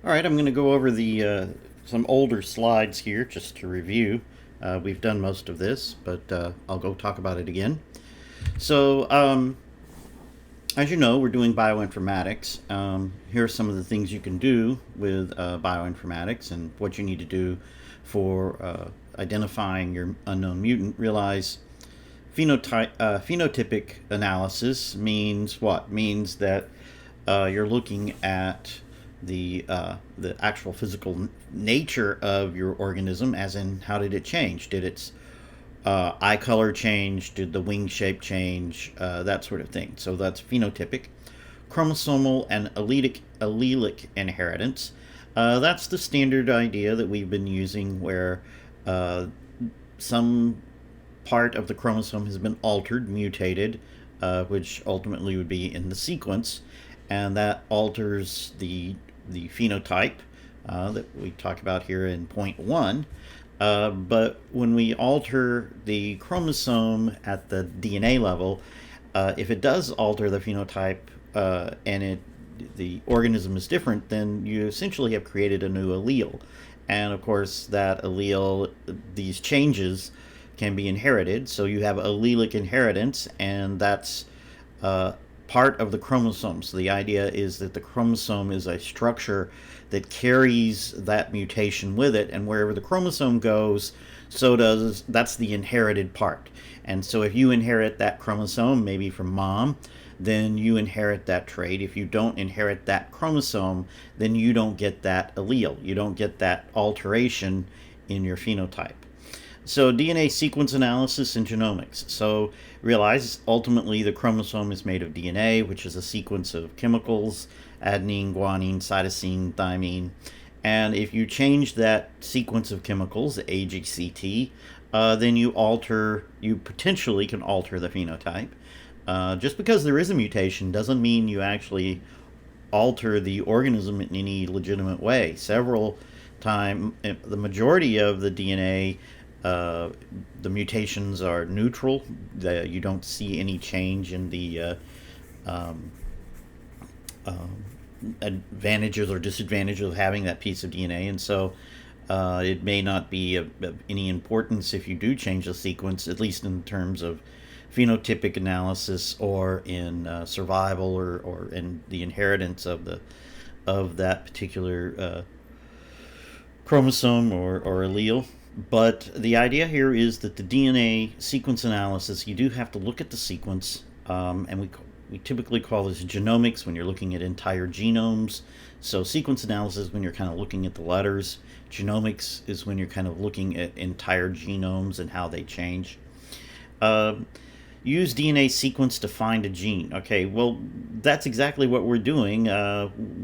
All right, I'm going to go over the some older slides here just to review. We've done most of this, but I'll go talk about it again. So, as you know, we're doing bioinformatics. Here are some of the things you can do with bioinformatics and what you need to do for identifying your unknown mutant. Realize phenotypic analysis means what? Means that you're looking at the actual physical nature of your organism, as in how did it change? Did its eye color change? Did the wing shape change? That sort of thing. So that's phenotypic. Chromosomal and allelic inheritance. That's the standard idea that we've been using, where uh, some part of the chromosome has been altered, mutated, which ultimately would be in the sequence, and that alters the phenotype that we talk about here in point one. But when we alter the chromosome at the DNA level, if it does alter the phenotype and the organism is different, then you essentially have created a new allele. And of course, that allele, these changes can be inherited. So you have allelic inheritance, and that's uh, part of the chromosome. So the idea is that the chromosome is a structure that carries that mutation with it, and wherever the chromosome goes, so does that's the inherited part. And so if you inherit that chromosome, maybe from mom, then you inherit that trait. If you don't inherit that chromosome, then you don't get that allele. You don't get that alteration in your phenotype. So DNA sequence analysis and genomics. So realize ultimately the chromosome is made of DNA, which is a sequence of chemicals: adenine, guanine, cytosine, thymine. And if you change that sequence of chemicals, AGCT, then you potentially can alter the phenotype. Just because there is a mutation doesn't mean you actually alter the organism in any legitimate way. The majority of the DNA, uh, the mutations are neutral. You don't see any change in the um, um, advantages or disadvantages of having that piece of DNA, and so it may not be of any importance if you do change the sequence, at least in terms of phenotypic analysis or in survival, or in the inheritance of that particular chromosome or allele. But the idea here is that the DNA sequence analysis, you do have to look at the sequence, and we typically call this genomics when you're looking at entire genomes. So sequence analysis when you're kind of looking at the letters. Genomics is when you're kind of looking at entire genomes and how they change. Uh, Use DNA sequence to find a gene. Okay, well, that's exactly what we're doing.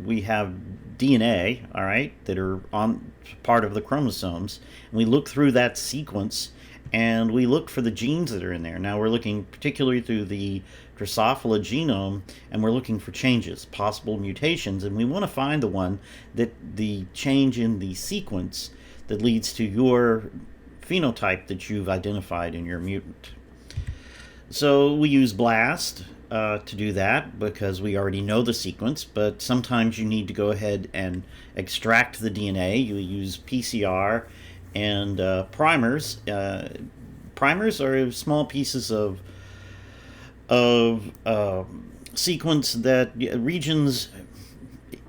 We have DNA, all right, that are on part of the chromosomes, and we look through that sequence and we look for the genes that are in there. Now we're looking particularly through the Drosophila genome, and we're looking for changes, possible mutations, and we want to find the one that the change in the sequence that leads to your phenotype that you've identified in your mutant. So we use BLAST to do that because we already know the sequence, but sometimes you need to go ahead and extract the DNA. You use PCR and primers. Primers are small pieces of sequence that regions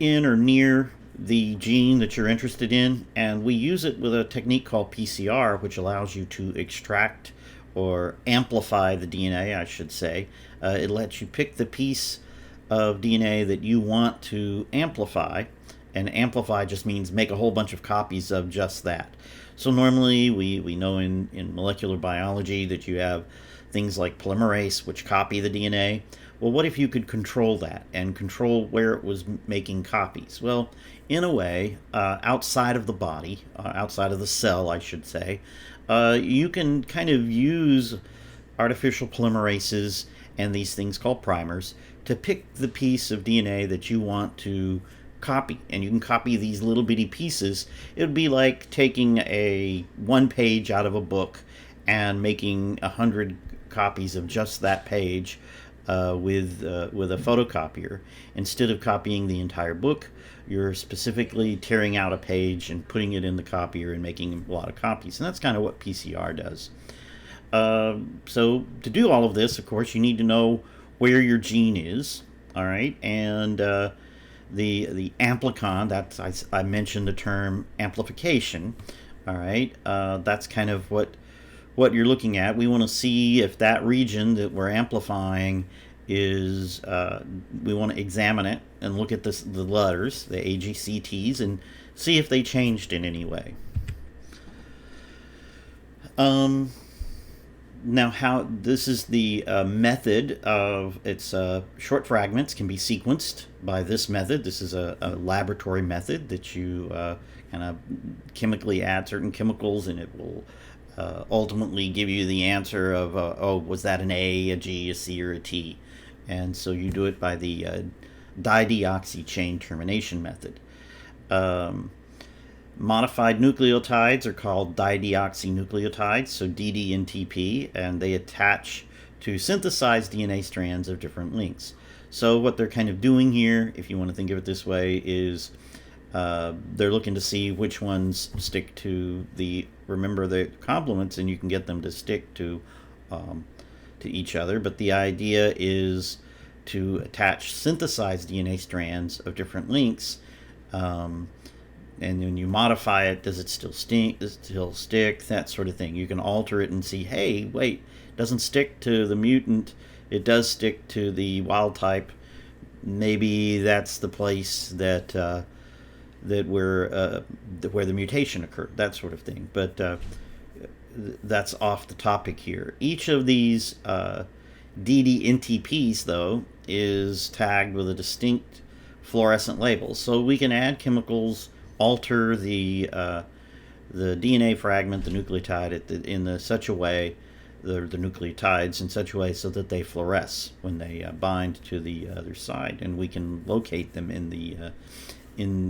in or near the gene that you're interested in, and we use it with a technique called PCR, which allows you to extract or amplify the DNA, I should say. It lets you pick the piece of DNA that you want to amplify, and amplify just means make a whole bunch of copies of just that. So normally we know in molecular biology that you have things like polymerase, which copy the DNA. Well, what if you could control that and control where it was making copies? Well, in a way, outside of the body, outside of the cell, I should say, you can kind of use artificial polymerases and these things called primers to pick the piece of DNA that you want to copy. And you can copy these little bitty pieces. It would be like taking a one page out of a book and making 100 copies of just that page with a photocopier. Instead of copying the entire book, you're specifically tearing out a page and putting it in the copier and making a lot of copies. And that's kind of what PCR does. So to do all of this, of course, you need to know where your gene is. All right, and the amplicon, that's I mentioned the term amplification. All right, that's kind of what you're looking at. We want to see if that region that we're amplifying is, we want to examine it and look at the letters, the AGCTs, and see if they changed in any way. Now, how this is the method of its short fragments can be sequenced by this method. This is a laboratory method that you kind of chemically add certain chemicals, and it will ultimately give you the answer of, oh, was that an A, a G, a C, or a T? And so you do it by the dideoxy chain termination method. Modified nucleotides are called dideoxynucleotides, so DDNTP, and they attach to synthesized DNA strands of different lengths. So what they're kind of doing here, if you want to think of it this way, is they're looking to see which ones stick to remember the complements, and you can get them to stick to each other. But the idea is to attach synthesized DNA strands of different lengths. And when you modify it, does it still stink? Does it still stick? That sort of thing. You can alter it and see, hey, wait, it doesn't stick to the mutant. It does stick to the wild type. Maybe that's the place that where the mutation occurred. That sort of thing. But that's off the topic here. Each of these DDNTPs, though, is tagged with a distinct fluorescent label. So we can add chemicals, alter the DNA fragment, the nucleotide, in such a way, the nucleotides in such a way so that they fluoresce when they bind to the other side, and we can locate them in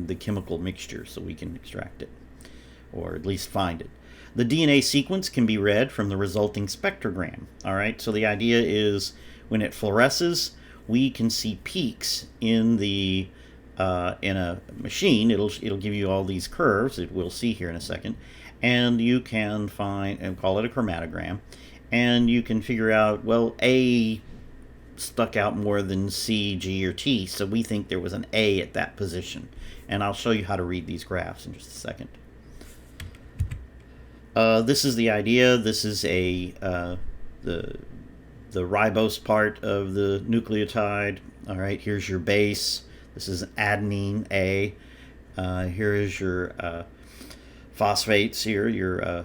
the chemical mixture, so we can extract it, or at least find it. The DNA sequence can be read from the resulting spectrogram. All right, so the idea is when it fluoresces, we can see peaks in a machine. It'll give you all these curves that we'll see here in a second, and you can find and call it a chromatogram, and you can figure out, well, A stuck out more than C, G, or T, so we think there was an A at that position, and I'll show you how to read these graphs in just a second. This is the idea. This is the ribose part of the nucleotide. All right, here's your base. This is adenine A. Here is your phosphates here, your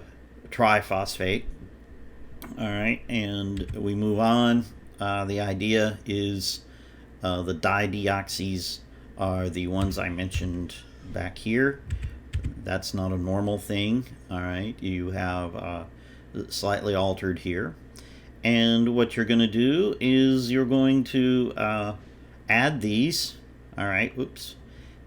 triphosphate. All right, and we move on. The idea is the dideoxys are the ones I mentioned back here. That's not a normal thing. All right, you have slightly altered here. And what you're going to do is you're going to add these, all right,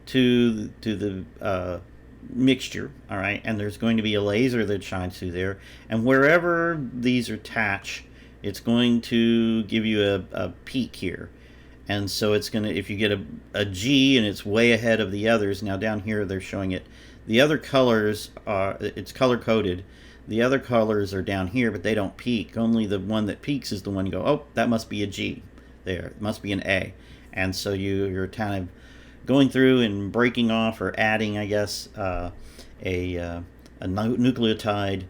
to the mixture, all right, and there's going to be a laser that shines through there, and wherever these attach, it's going to give you a peak here. And so it's going to, if you get a G and it's way ahead of the others, now down here they're showing it, the other colors are, it's color coded, the other colors are down here, but they don't peak. Only the one that peaks is the one you go, oh, that must be a G there, it must be an A. And so you're kind of going through and breaking off or adding, I guess, a nucleotide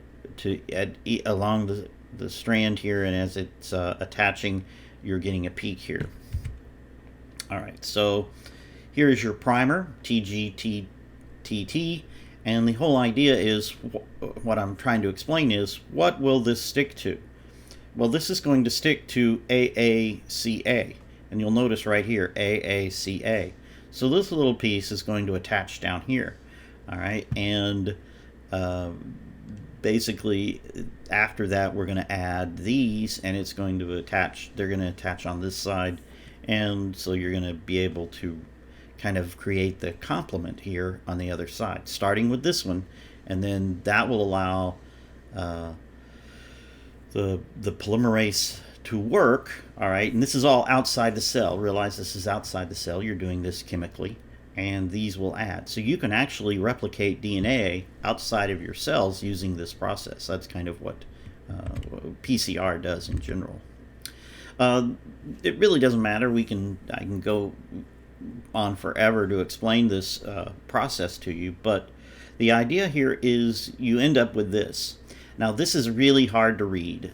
along the strand here, and as it's attaching, you're getting a peak here. All right, so here is your primer, TGTT, and the whole idea is, what I'm trying to explain is, what will this stick to? Well, this is going to stick to AACA, and you'll notice right here, AACA. So this little piece is going to attach down here, all right, and basically after that we're going to add these, and it's going to attach, they're going to attach on this side, and so you're going to be able to kind of create the complement here on the other side, starting with this one, and then that will allow the polymerase to work, all right, and this is all outside the cell. Realize this is outside the cell. You're doing this chemically, and these will add. So you can actually replicate DNA outside of your cells using this process. That's kind of what PCR does in general. It really doesn't matter. I can go on forever to explain this process to you, but the idea here is you end up with this. Now, this is really hard to read.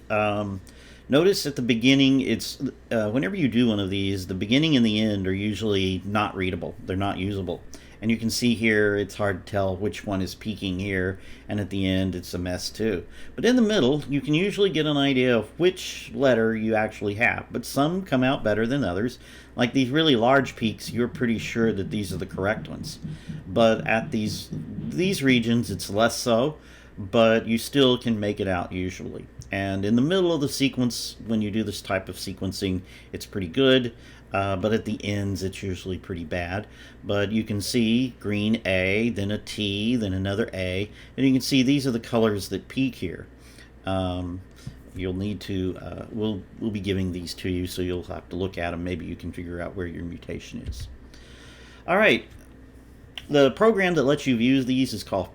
Notice at the beginning, it's whenever you do one of these, the beginning and the end are usually not readable. They're not usable. And you can see here, it's hard to tell which one is peaking here, and at the end, it's a mess too. But in the middle, you can usually get an idea of which letter you actually have. But some come out better than others. Like these really large peaks, you're pretty sure that these are the correct ones. But at these regions, it's less so, but you still can make it out usually. And in the middle of the sequence, when you do this type of sequencing, it's pretty good. But at the ends, it's usually pretty bad. But you can see green A, then a T, then another A. And you can see these are the colors that peak here. You'll need to, we'll be giving these to you, so you'll have to look at them. Maybe you can figure out where your mutation is. All right. The program that lets you view these is called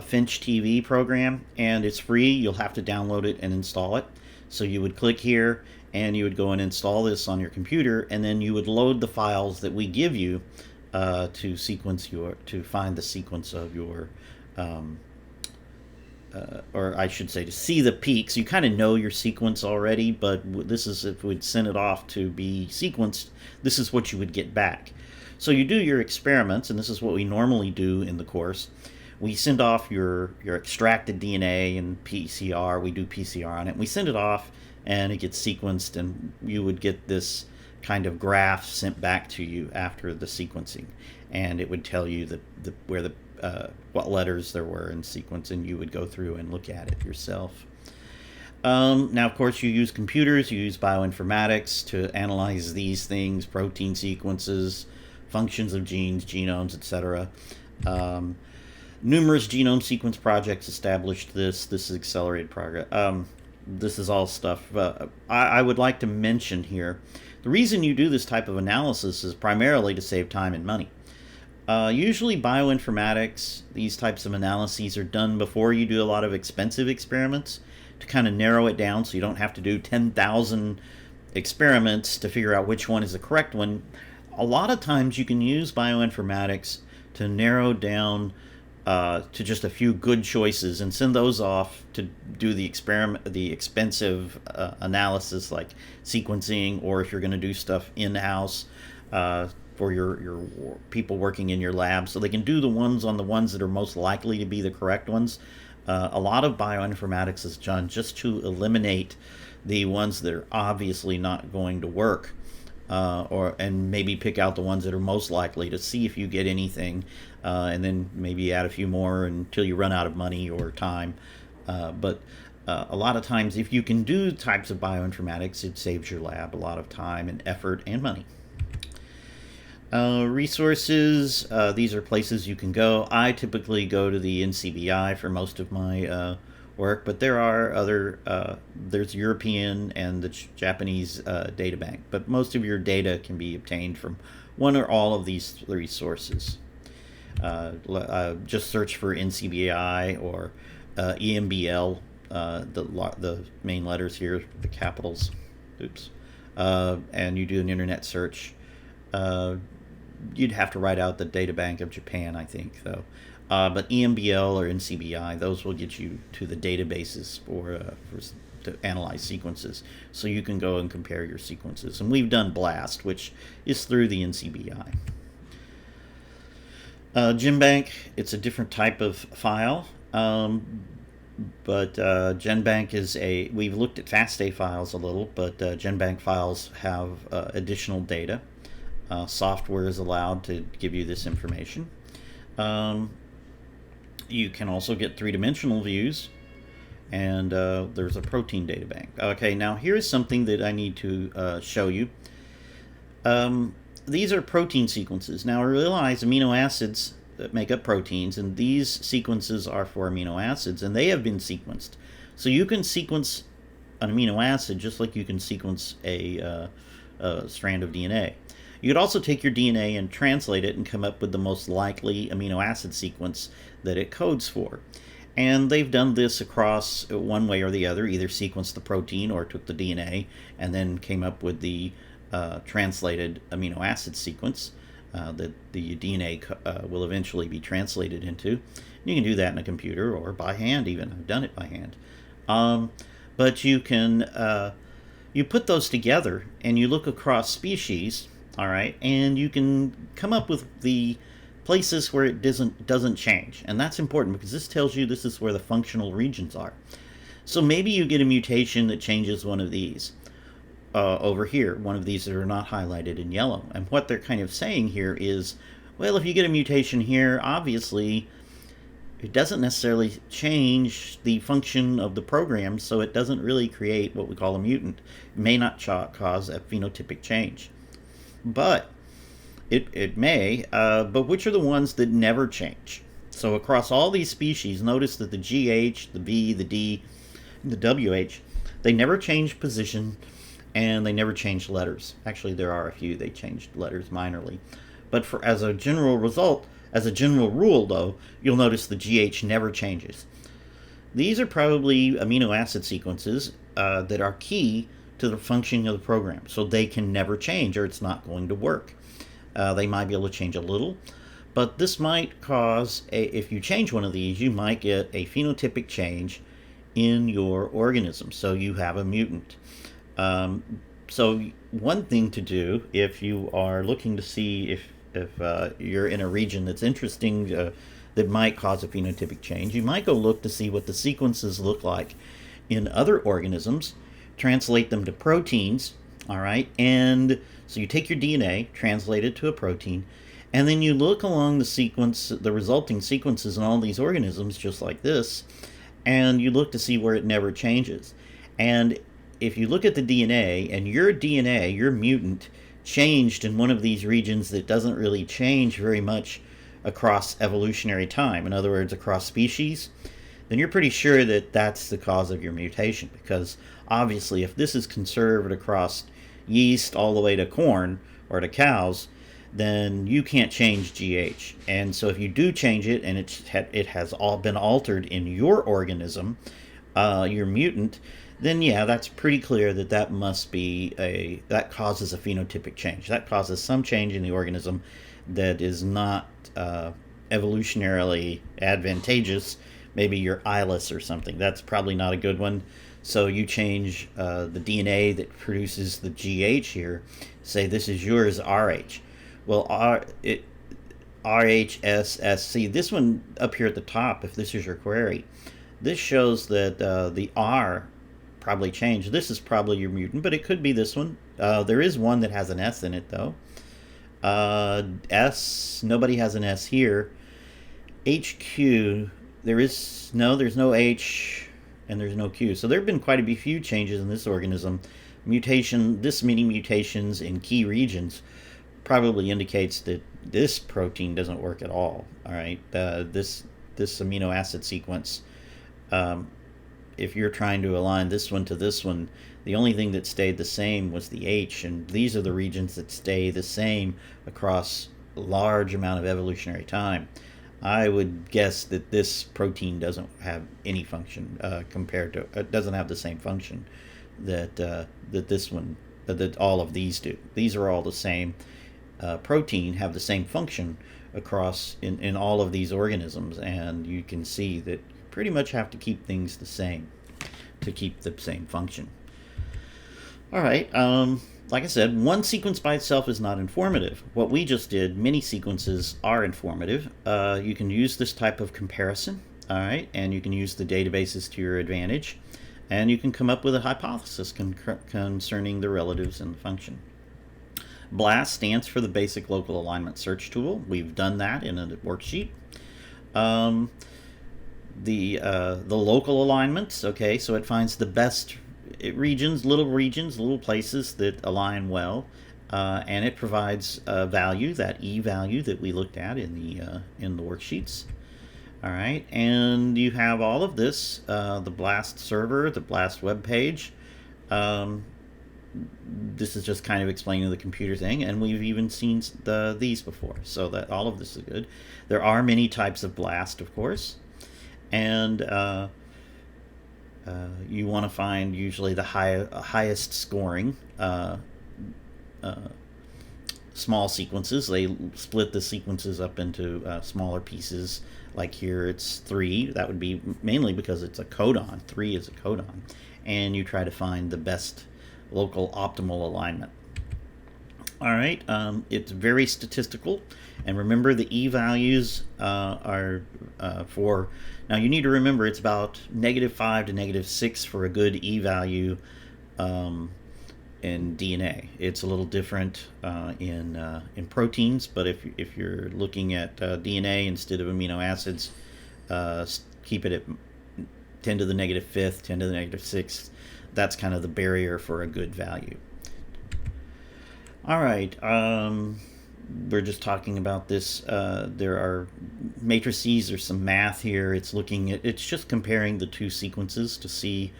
Finch TV program, and it's free. You'll have to download it and install it. So you would click here, and you would go and install this on your computer, and then you would load the files that we give you to find the sequence of your, or I should say, to see the peaks. You kind of know your sequence already, but this is, if we'd send it off to be sequenced, this is what you would get back. So you do your experiments, and this is what we normally do in the course. We send off your extracted DNA and PCR. We do PCR on it. We send it off, and it gets sequenced, and you would get this kind of graph sent back to you after the sequencing, and it would tell you what letters there were in sequence, and you would go through and look at it yourself. Now, of course, you use computers, you use bioinformatics to analyze these things, protein sequences, functions of genes, genomes, etc. Numerous genome sequence projects established this. This is accelerated progress. This is all stuff I would like to mention here. The reason you do this type of analysis is primarily to save time and money. Usually bioinformatics, these types of analyses are done before you do a lot of expensive experiments to kind of narrow it down so you don't have to do 10,000 experiments to figure out which one is the correct one. A lot of times you can use bioinformatics to narrow down to just a few good choices and send those off to do the expensive analysis like sequencing, or if you're going to do stuff in-house for your people working in your lab, so they can do the ones that are most likely to be the correct ones. A lot of bioinformatics is done just to eliminate the ones that are obviously not going to work. And maybe pick out the ones that are most likely to see if you get anything, and then maybe add a few more until you run out of money or time. But a lot of times, if you can do types of bioinformatics, it saves your lab a lot of time and effort and money. Resources, these are places you can go. I typically go to the NCBI for most of my work, but there are other, there's European and the Japanese data bank, but most of your data can be obtained from one or all of these three sources. Just search for NCBI or EMBL, the main letters here, the capitals, and you do an internet search. You'd have to write out the data bank of Japan, I think, though. But EMBL or NCBI, those will get you to the databases to analyze sequences, so you can go and compare your sequences. And we've done BLAST, which is through the NCBI. GenBank, it's a different type of file, but GenBank is we've looked at FASTA files a little, but GenBank files have additional data. Software is allowed to give you this information. You can also get three-dimensional views, and there's a protein data bank. Okay, now here's something that I need to show you. These are protein sequences. Now realize amino acids that make up proteins, and these sequences are for amino acids, and they have been sequenced. So you can sequence an amino acid just like you can sequence a strand of DNA. You could also take your DNA and translate it and come up with the most likely amino acid sequence that it codes for. And they've done this across one way or the other, either sequenced the protein or took the DNA and then came up with the translated amino acid sequence that the DNA will eventually be translated into. You can do that in a computer or by hand even. I've done it by hand. But you can you put those together and you look across species, all right, and you can come up with the places where it doesn't change. And that's important because this tells you this is where the functional regions are. So maybe you get a mutation that changes one of these over here, one of these that are not highlighted in yellow. And what they're kind of saying here is, well, if you get a mutation here, obviously it doesn't necessarily change the function of the program, so it doesn't really create what we call a mutant. It may not cause a phenotypic change. But it may, but which are the ones that never change? So across all these species, notice that the GH, the V, the D, and the WH, they never change position and they never change letters. Actually, there are a few they changed letters minorly. But as a general result, as a general rule though, you'll notice the GH never changes. These are probably amino acid sequences that are key to the functioning of the program. So they can never change or it's not going to work. They might be able to change a little, but this might cause, if you change one of these, you might get a phenotypic change in your organism. So you have a mutant. So one thing to do if you are looking to see if you're in a region that's interesting that might cause a phenotypic change, you might go look to see what the sequences look like in other organisms, translate them to proteins, all right, and so you take your DNA, translate it to a protein, and then you look along the sequence, the resulting sequences in all these organisms, just like this, and you look to see where it never changes. And if you look at the DNA, and your DNA, your mutant, changed in one of these regions that doesn't really change very much across evolutionary time, in other words, across species, then you're pretty sure that that's the cause of your mutation. Because obviously, if this is conserved across yeast all the way to corn or to cows, then you can't change GH. And so if you do change it and it has all been altered in your organism, your mutant, then yeah, that's pretty clear that that must be that causes a phenotypic change. That causes some change in the organism that is not evolutionarily advantageous. Maybe you're eyeless or something. That's probably not a good one. So you change the DNA that produces the GH here. Say this is yours, RH. Well, RHSSC, this one up here at the top, if this is your query, this shows that the R probably changed. This is probably your mutant, but it could be this one. There is one that has an S in it, though. S, nobody has an S here. HQ, there's no H and there's no Q. So there have been quite a few changes in this organism. This many mutations in key regions probably indicates that this protein doesn't work at all. All right, this amino acid sequence, if you're trying to align this one to this one, the only thing that stayed the same was the H, and these are the regions that stay the same across a large amount of evolutionary time. I would guess that this protein doesn't have any function compared to, it doesn't have the same function that this one, that all of these do. These are all the same protein, have the same function across in all of these organisms, and you can see that you pretty much have to keep things the same to keep the same function. All right, like I said, one sequence by itself is not informative. What we just did, many sequences are informative. You can use this type of comparison, all right, and you can use the databases to your advantage, and you can come up with a hypothesis concerning the relatives and the function. BLAST stands for the Basic Local Alignment Search Tool. We've done that in a worksheet. The local alignments, okay, so it finds the best regions, little places that align well, and it provides a value, that E value that we looked at in the worksheets. All right, and you have all of this, the BLAST server, the BLAST web page, Um, this is just kind of explaining the computer thing, and we've even seen these before, so that all of this is good. There are many types of blast, of course, and you want to find usually the highest scoring uh, small sequences. They split the sequences up into smaller pieces. Like here, it's 3. That would be mainly because it's a codon. 3 is a codon, and you try to find the best local optimal alignment. All right, it's very statistical, and remember the e-values are for. Now you need to remember it's about -5 to -6 for a good e-value in DNA. It's a little different in proteins, but if you're looking at DNA instead of amino acids, keep it at 10 to the -5th, 10 to the -6th. That's kind of the barrier for a good value. All right. We're just talking about this. There are matrices. There's some math here. It's just comparing the two sequences to see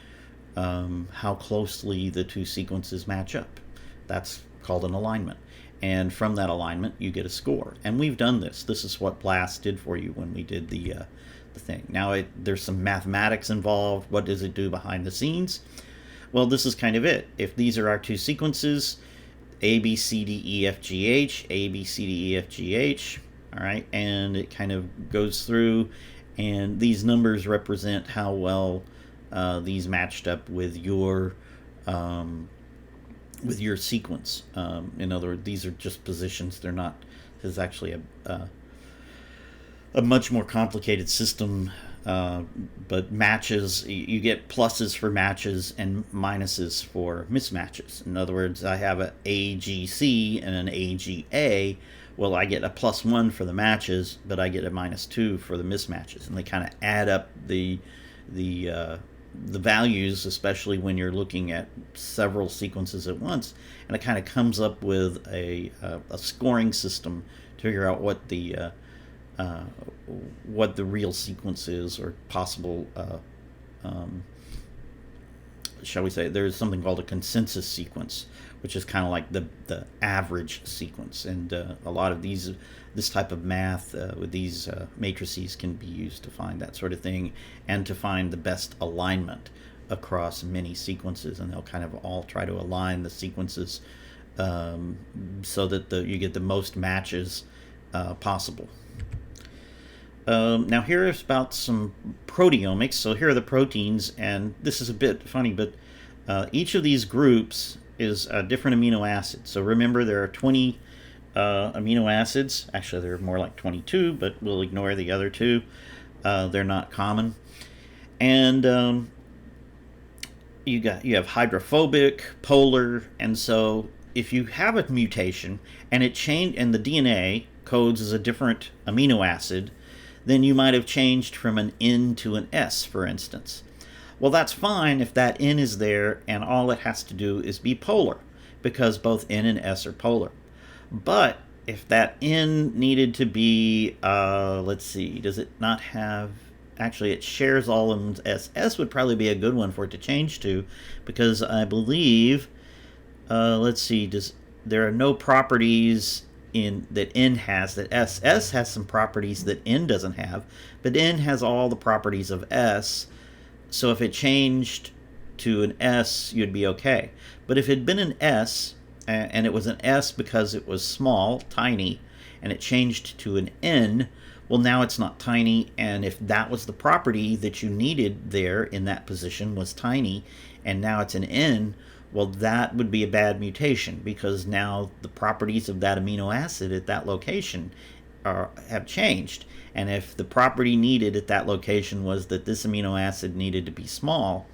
how closely the two sequences match up. That's called an alignment. And from that alignment, you get a score. And we've done this. This is what BLAST did for you when we did the thing. Now, there's some mathematics involved. What does it do behind the scenes? Well, this is kind of it. If these are our two sequences, A, B, C, D, E, F, G, H, A, B, C, D, E, F, G, H, all right, and it kind of goes through, and these numbers represent how well these matched up with your sequence. In other words, these are just positions. They're not. This is actually a much more complicated system. But matches, you get pluses for matches and minuses for mismatches. In other words, I have an AGC and an AGA. Well, I get a +1 for the matches, but I get a -2 for the mismatches, and they kind of add up the values, especially when you're looking at several sequences at once, and it kind of comes up with a scoring system to figure out what the real sequence is, or possible, shall we say, there's something called a consensus sequence, which is kind of like the average sequence. And a lot of this type of math with these matrices can be used to find that sort of thing, and to find the best alignment across many sequences. And they'll kind of all try to align the sequences so that you get the most matches possible. Now here's about some proteomics. So here are the proteins, and this is a bit funny, but each of these groups is a different amino acid. So remember, there are 20 amino acids. Actually, there are more like 22, but we'll ignore the other 2. They're not common. And you have hydrophobic, polar, and so if you have a mutation and and the DNA codes as a different amino acid, then you might have changed from an N to an S, for instance. Well, that's fine if that N is there and all it has to do is be polar, because both N and S are polar. But if that N needed to be, let's see, does it not have, actually it shares all of them. S would probably be a good one for it to change to, because I believe, let's see, there are no properties that N has that S. S has some properties that N doesn't have, but N has all the properties of S. So if it changed to an S, you'd be okay. But if it had been an S, and it was an S because it was small, tiny, and it changed to an N, well, now it's not tiny, and if that was the property that you needed there in that position was tiny, and now it's an N, well, that would be a bad mutation, because now the properties of that amino acid at that location have changed. And if the property needed at that location was that this amino acid needed to be small,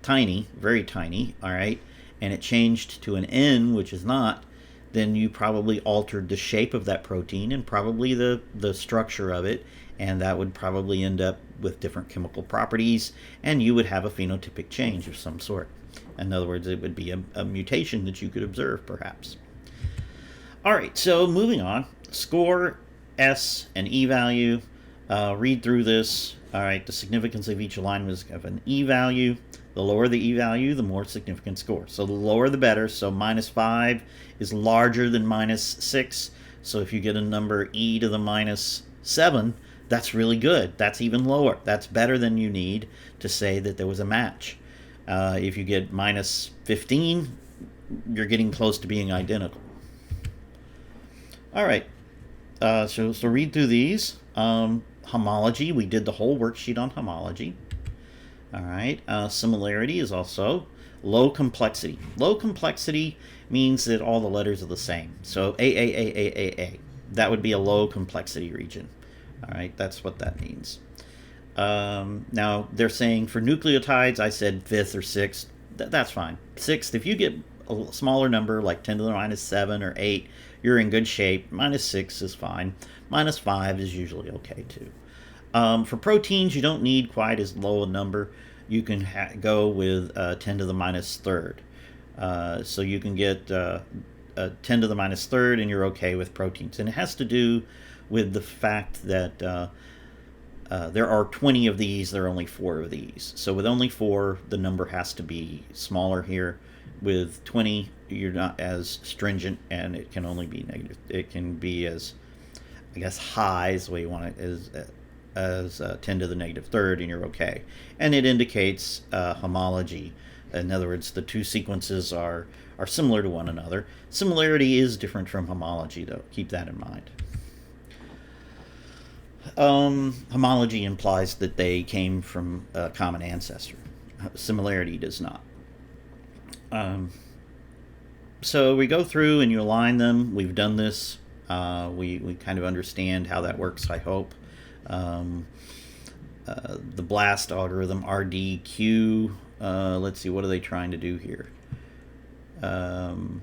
tiny, very tiny, all right, and it changed to an N, which is not, then you probably altered the shape of that protein and probably the structure of it, and that would probably end up with different chemical properties, and you would have a phenotypic change of some sort. In other words, it would be a mutation that you could observe, perhaps. All right, so moving on. Score, S, and E-value. Read through this. All right, the significance of each alignment is of an E-value. The lower the e-value, the more significant score. So the lower the better. So -5 is larger than -6. So if you get a number e to the -7, that's really good. That's even lower. That's better than you need to say that there was a match. If you get -15, you're getting close to being identical. All right. So read through these. Homology. We did the whole worksheet on homology. All right. Similarity is also low complexity. Low complexity means that all the letters are the same. So A. That would be a low complexity region. All right. That's what that means. Now, they're saying for nucleotides, I said 5th or 6th. That's fine. 6th, if you get a smaller number like 10 to the -7 or 8, you're in good shape. -6 is fine. -5 is usually okay too. For proteins, you don't need quite as low a number. You can go with 10 to the -3rd. So you can get 10 to the -3rd and you're okay with proteins. And it has to do with the fact that there are 20 of these, there are only 4 of these. So with only 4, the number has to be smaller here. With 20, you're not as stringent, and it can only be negative. It can be as, I guess, high as the way you want it, as 10 to the -3rd, and you're okay. And it indicates homology. In other words, the two sequences are similar to one another. Similarity is different from homology, though. Keep that in mind. Homology implies that they came from a common ancestor. Similarity does not. So we go through and you align them. We've done this. We kind of understand how that works, I hope. The BLAST algorithm, RDQ. Let's see, what are they trying to do here? The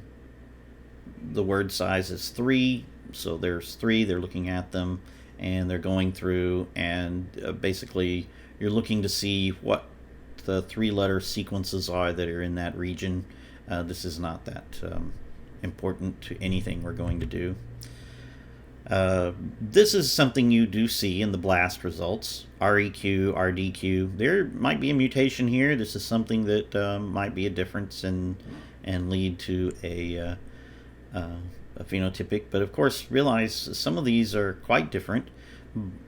word size is 3. So there's 3. They're looking at them. And they're going through, and basically you're looking to see what the 3-letter sequences are that are in that region. This is not that important to anything we're going to do. This is something you do see in the BLAST results. REQ, RDQ. There might be a mutation here. This is something that might be a difference and lead to a phenotypic, but of course realize some of these are quite different.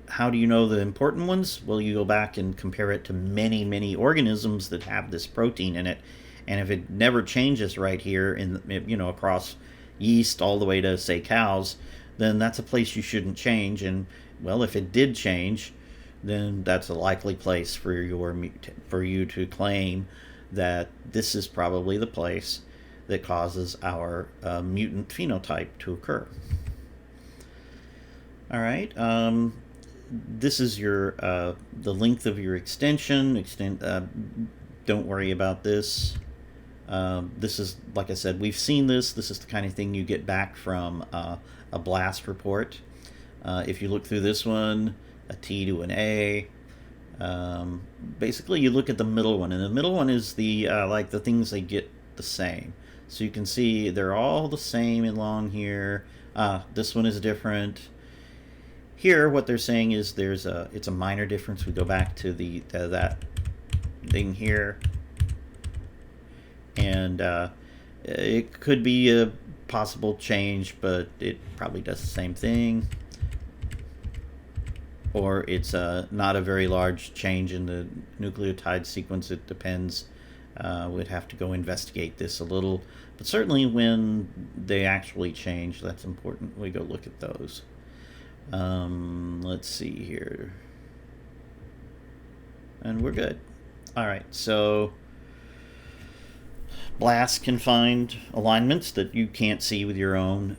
How do you know the important ones? Well, you go back and compare it to many organisms that have this protein in it, and if it never changes right here in across yeast all the way to, say, cows, then that's a place you shouldn't change. And well, if it did change, then that's a likely place for you to claim that this is probably the place that causes our mutant phenotype to occur. All right. This is your the length of your extension. Don't worry about this. This is, like I said, we've seen this. This is the kind of thing you get back from a BLAST report. If you look through this one, a T to an A. Basically, you look at the middle one, and the middle one is the like the things they get the same. So you can see they're all the same along here. This one is different. Here, what they're saying is it's a minor difference. We go back to that thing here, and it could be a possible change, but it probably does the same thing. Or it's not a very large change in the nucleotide sequence. It depends. We'd have to go investigate this a little, but certainly when they actually change, that's important. We go look at those. Let's see here, and we're good. All right, so BLAST can find alignments that you can't see with your own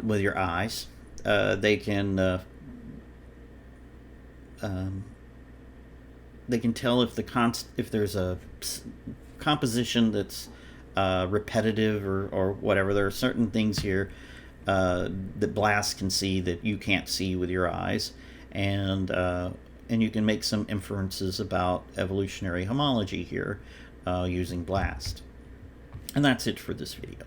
with your eyes. They can tell if there's a composition that's repetitive or whatever. There are certain things here that BLAST can see that you can't see with your eyes, and you can make some inferences about evolutionary homology here using BLAST. And that's it for this video.